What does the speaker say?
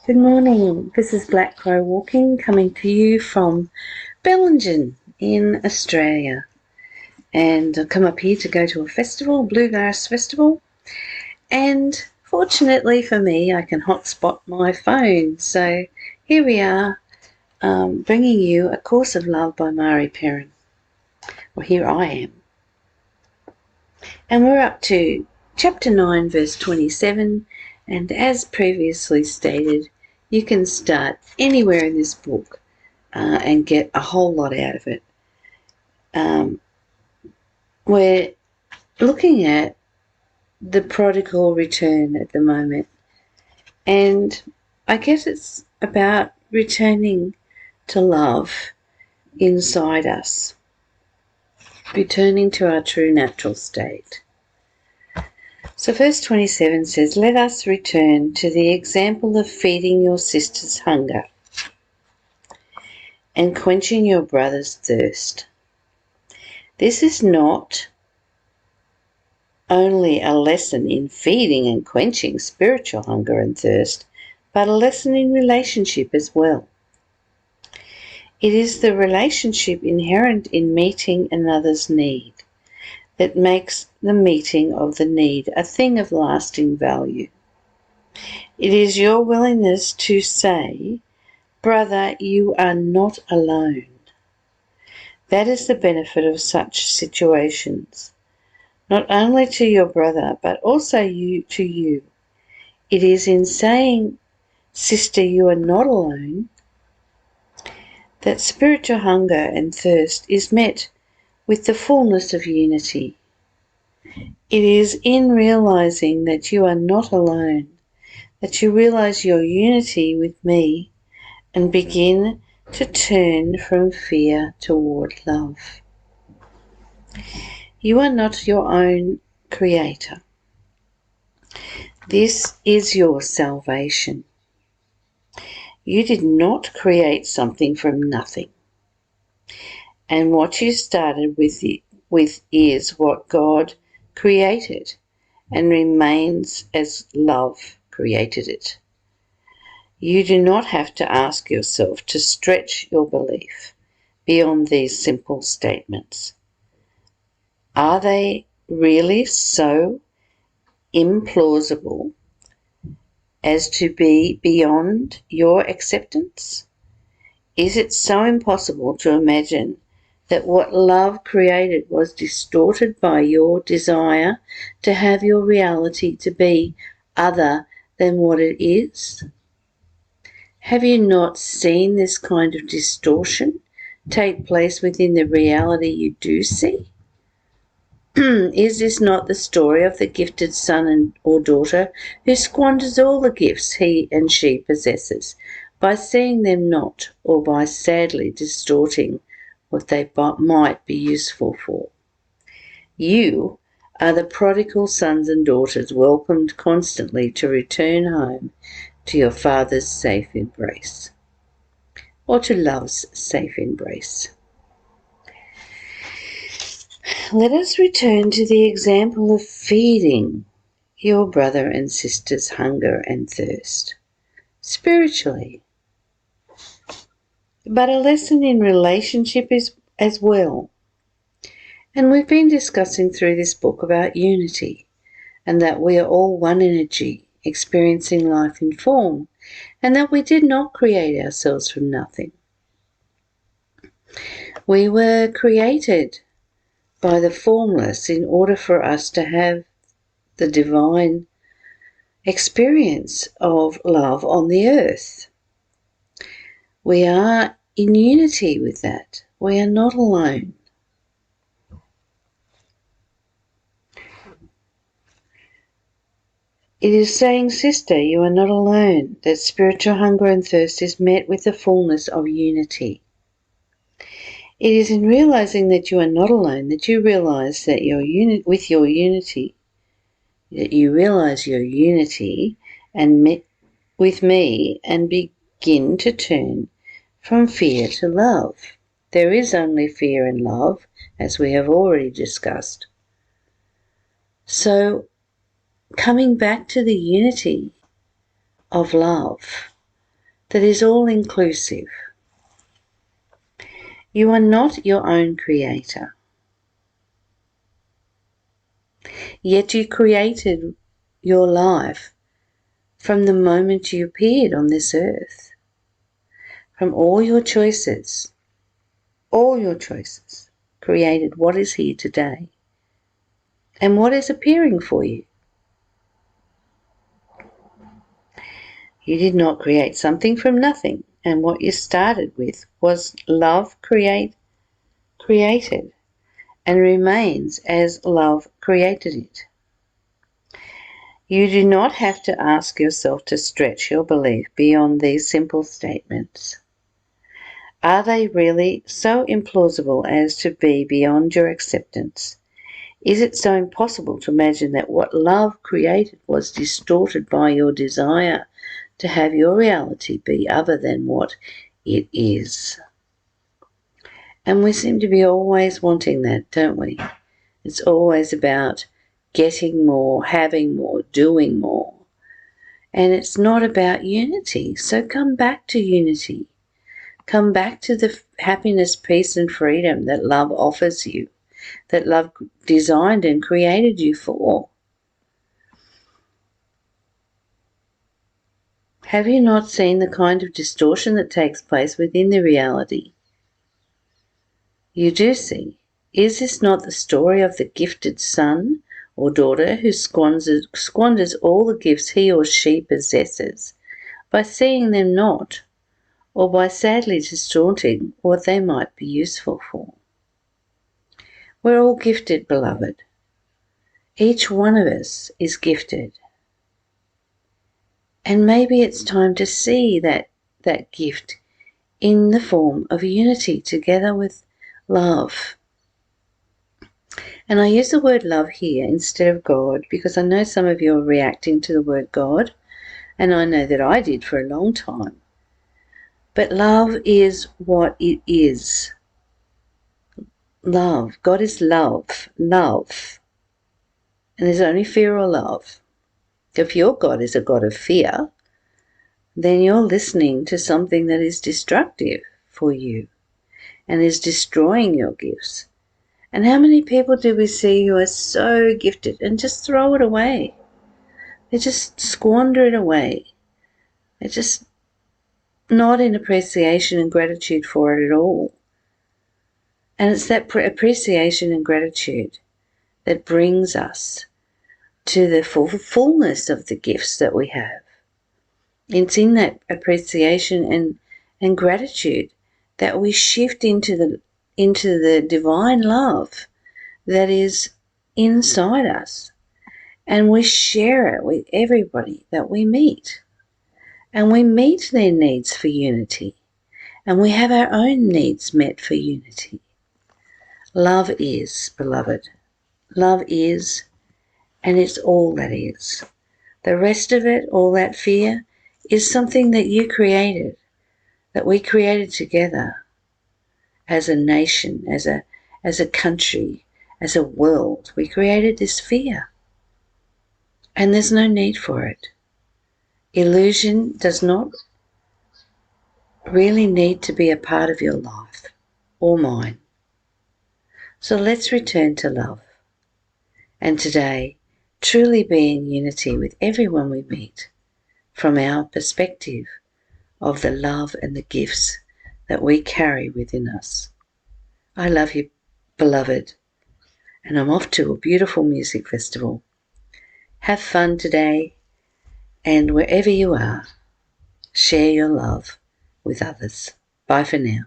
Good morning. This is Black Crow Walking, coming to you from Bellingen in Australia. And I've come up here to go to a festival, Bluegrass Festival. And fortunately for me, I can hotspot my phone. So here we are, bringing you A Course of Love by Mari Perron. Well, here I am. And we're up to chapter 9, verse 27. And as previously stated, you can start anywhere in this book and get a whole lot out of it. We're looking at the prodigal return at the moment, and I guess it's about returning to love inside us, returning to our true natural state. So verse 27 says, "Let us return to the example of feeding your sister's hunger and quenching your brother's thirst. This is not only a lesson in feeding and quenching spiritual hunger and thirst, but a lesson in relationship as well. It is the relationship inherent in meeting another's need that makes the meeting of the need a thing of lasting value. It is your willingness to say, 'Brother, you are not alone.' That is the benefit of such situations, not only to your brother, but also to you. It is in saying, 'Sister, you are not alone,' that spiritual hunger and thirst is met with the fullness of unity. It is in realizing that you are not alone that you realize your unity with me and begin to turn from fear toward love. You are not your own creator. This is your salvation. You did not create something from nothing. And what you started with is what God created and remains as love created it. You do not have to ask yourself to stretch your belief beyond these simple statements. Are they really so implausible as to be beyond your acceptance? Is it so impossible to imagine that what love created was distorted by your desire to have your reality to be other than what it is? Have you not seen this kind of distortion take place within the reality you do see? Is this not the story of the gifted son or daughter who squanders all the gifts he and she possesses by seeing them not, or by sadly distorting what they might be useful for? You are the prodigal sons and daughters welcomed constantly to return home to your Father's safe embrace, or to love's safe embrace. Let us return to the example of feeding your brother and sister's hunger and thirst, spiritually, but a lesson in relationship as well. And we've been discussing through this book about unity, and that we are all one energy, experiencing life in form, and that we did not create ourselves from nothing. We were created by the formless in order for us to have the divine experience of love on the earth. We are in unity with that. We are not alone. It is saying, "Sister, you are not alone," that spiritual hunger and thirst is met with the fullness of unity. It is in realizing that you are not alone that you realize that with your unity, that you realize your unity and with me and begin to turn from fear to love. There is only fear and love, as we have already discussed. So, coming back to the unity of love, that is all inclusive. You are not your own creator. Yet you created your life from the moment you appeared on this earth. From all your choices created what is here today and what is appearing for you. You did not create something from nothing, and what you started with was love created and remains as love created it. You do not have to ask yourself to stretch your belief beyond these simple statements. Are they really so implausible as to be beyond your acceptance? Is it so impossible to imagine that what love created was distorted by your desire to have your reality be other than what it is? And we seem to be always wanting that, don't we? It's always about getting more, having more, doing more. And it's not about unity. So come back to unity. Come back to the happiness, peace, and freedom that love offers you, that love designed and created you for. Have you not seen the kind of distortion that takes place within the reality? You do see. Is this not the story of the gifted son or daughter who squanders all the gifts he or she possesses by seeing them not, or by sadly distorting what they might be useful for? We're all gifted, beloved. Each one of us is gifted. And maybe it's time to see that gift in the form of unity together with love. And I use the word love here instead of God because I know some of you are reacting to the word God, and I know that I did for a long time. But love is what it is. Love. God is love. Love. And there's only fear or love. If your God is a God of fear, then you're listening to something that is destructive for you and is destroying your gifts. And how many people do we see who are so gifted and just throw it away? They just squander it away. They're just not in appreciation and gratitude for it at all. And it's that appreciation and gratitude that brings us to the fullness of the gifts that we have. It's in that appreciation and gratitude that we shift into the divine love that is inside us, and we share it with everybody that we meet, and we meet their needs for unity, and we have our own needs met for unity. Love is, beloved. Love is, and it's all that is. The rest of it, all that fear, is something that you created, that we created together as a nation, as a country, as a world. We created this fear, and there's no need for it. Illusion does not really need to be a part of your life or mine. So let's return to love, and today truly be in unity with everyone we meet from our perspective of the love and the gifts that we carry within us. I love you, beloved, and I'm off to a beautiful music festival. Have fun today, and wherever you are, share your love with others. Bye for now.